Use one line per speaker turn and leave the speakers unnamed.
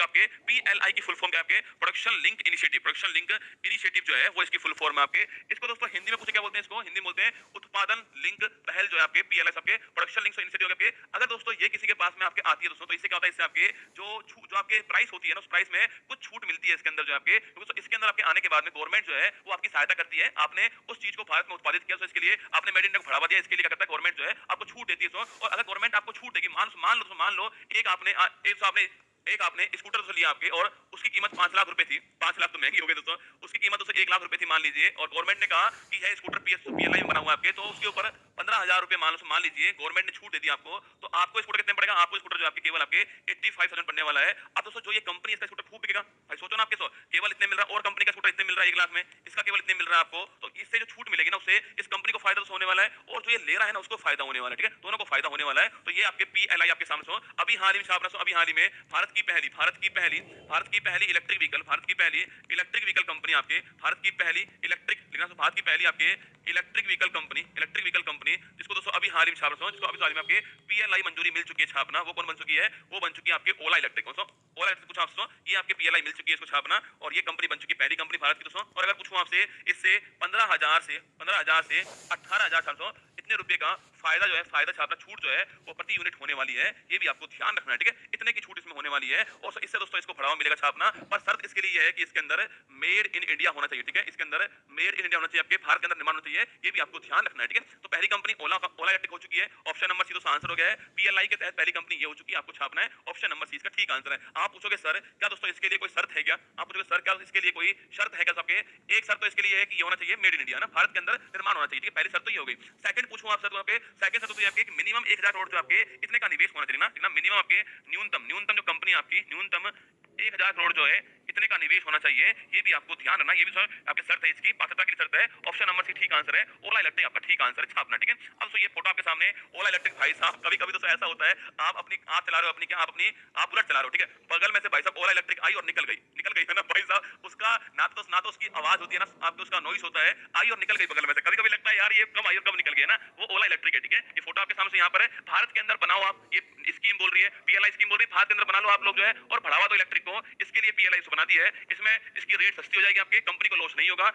आपके PLI की full form क्या है आपके production link initiative. Production link initiative जो है वो इसकी फुल फॉर्म है आपके। इसको दोस्तों हिंदी में पूछे क्या बोलते हैं, इसको हिंदी में बोलते हैं उत्पादन लिंक पहल जो है आपके PLI आपके प्रोडक्शन लिंक इनिशिएटिव आपके। अगर दोस्तों ये किसी के पास में आपके आती है दोस्तों, तो इससे क्या होता है, इससे आपके जो आपके प्राइस होती है ना, उस प्राइस में कुछ छूट मिलती है इसके अंदर जो आपके, क्योंकि इसके अंदर आपके आने के बाद में गवर्नमेंट जो है वो आपकी सहायता करती है। आपने उस चीज को भारत में उत्पादित किया तो इसके लिए आपने मेड इन इंडिया को बढ़ावा दिया, इसके लिए क्या करता है गवर्नमेंट जो है आपको छूट देती है। और अगर गवर्नमेंट आपको छूट देगी, मान लो एक आपने स्कूटर तो लिया आपके और उसकी कीमत 5 लाख रुपए थी। 5 लाख तो महंगी हो गई दोस्तों, उसकी कीमत दोस्तों 1 लाख रुपए थी मान लीजिए, और गवर्नमेंट ने कहा कि यह स्कूटर PLI में बना हुआ है आपके, तो उसके ऊपर 15,000 रुपए मान लीजिए गवर्नमेंट ने छूट दे दी आपको, तो आपको स्कूटर कितने पड़ेगा, आपको स्कूटर जो आपके केवल आपके 85,000 पड़ने वाला है। अब दोस्तों जो ये कंपनी इसका स्कूटर खूब बिकेगा भाई, सोचो ना आपके केवल इतने मिल रहा है, और कंपनी का स्कूटर इतने मिल रहा है 1 लाख में, इसका केवल इतने मिल रहा है आपको, तो इससे जो छूट मिलेगी ना उससे इस कंपनी को फायदा तो होने वाला है, और जो ये ले रहा है ना उसको फायदा होने वाला है। ठीक है, दोनों को फायदा होने वाला है। तो ये आपके PLI आपके सामने सो अभी हाल ही में छाप रहा, अभी हाल ही में भारत की पहली इलेक्ट्रिक व्हीकल कंपनी आपके, भारत की पहली आपके इलेक्ट्रिक व्हीकल कंपनी जिसको दोस्तों अभी हाल ही में छाप रहा, जिसको अभी हाल ही में आपके PLI मंजूरी मिल चुकी है छापना, वो कौन बन चुकी है, वो बन चुकी है आपके ओला इलेक्ट्रिक। दोस्तों ओला इलेक्ट्रिक पूछा आपसे, ये आपके PLI मिल चुकी है इसको छापना, और ये कंपनी बन चुकी है पहली कंपनी भारत की दोस्तों। और अगर पूछूं आपसे, इससे 15,000 से 18,400 इतने रुपए का फायदा जो है, फायदा छापना छूट जो है वो प्रति यूनिट होने वाली है, ये भी आपको ध्यान रखना है। ठीक है, इतने की छूट इसमें होने वाली है, और इससे दोस्तों इसको बढ़ावा मिलेगा छापना, पर शर्त इसके लिए है कि इसके अंदर मेड इन इंडिया होना चाहिए। ठीक है, इसके अंदर मेड इन इंडिया होना चाहिए, आपके भारत के अंदर निर्माण होना चाहिए, ये भी आपको ध्यान रखना है। ठीक है, तो पहली कंपनी ओला इलेक्ट्रिक हो चुकी है, ऑप्शन नंबर सी दोस्तों आंसर हो गया है। PLI के तहत पहली कंपनी ये हो चुकी है, आपको छापना है ऑप्शन नंबर सी इसका ठीक आंसर है। आप पूछोगे सर क्या दोस्तों इसके लिए कोई शर्त है क्या, आप पूछोगे सर क्या इसके लिए कोई शर्त है क्या, सबके एक शर्त तो इसके लिए है कि ये होना चाहिए मेड इन इंडिया ना, भारत के अंदर निर्माण होना चाहिए। ठीक है, पहली शर्त तो ये हो गई। सेकंड पूछूं आपसे, तो आपके सेकंड शर्त तो ये आपके मिनिमम 1,000 करोड़ जो आपके इतने का निवेश होना चाहिए ना, मिनिमम आपके न्यूनतम जो कंपनी आपकी न्यूनतम 1,000 करोड़ जो है इतने का निवेश होना चाहिए, ये भी आपको ध्यान रखना, ये भी सर आपके शर्त है, इसकी पात्रता की शर्त है। ऑप्शन नंबर सी ठीक आंसर है, ओला इलेक्ट्रिक आपका ठीक आंसर है छापना। ठीक है, अब तो ये फोटो आपके सामने ओला इलेक्ट्रिक, भाई साहब कभी कभी तो ऐसा होता है आप चला रहे हो अपनी क्या आप बुलेट चला रहे हो, ठीक है, बगल में से भाई साहब ओला इलेक्ट्रिक आई और निकल गई है ना भाई साहब, उसका ना तो उसकी आवाज होती है ना आपको, उसका नॉइस होता है, आई और निकल गई बगल में से, कभी कभी लगता है यार ये कब आई और कब निकल गई ना, वो ओला इलेक्ट्रिक है। ठीक है, ये फोटो आपके सामने यहाँ पर है, भारत के अंदर बनाओ आप, ये स्कीम बोल रही है PLI स्कीम बोल रही है, भारत के अंदर बना लो आप लोग जो है, और बढ़ावा दो इलेक्ट्रिक को, इसके लिए PLI बना दी है, इसमें इसकी रेट सस्ती हो जाएगी, आपके कंपनी को लॉस नहीं होगा।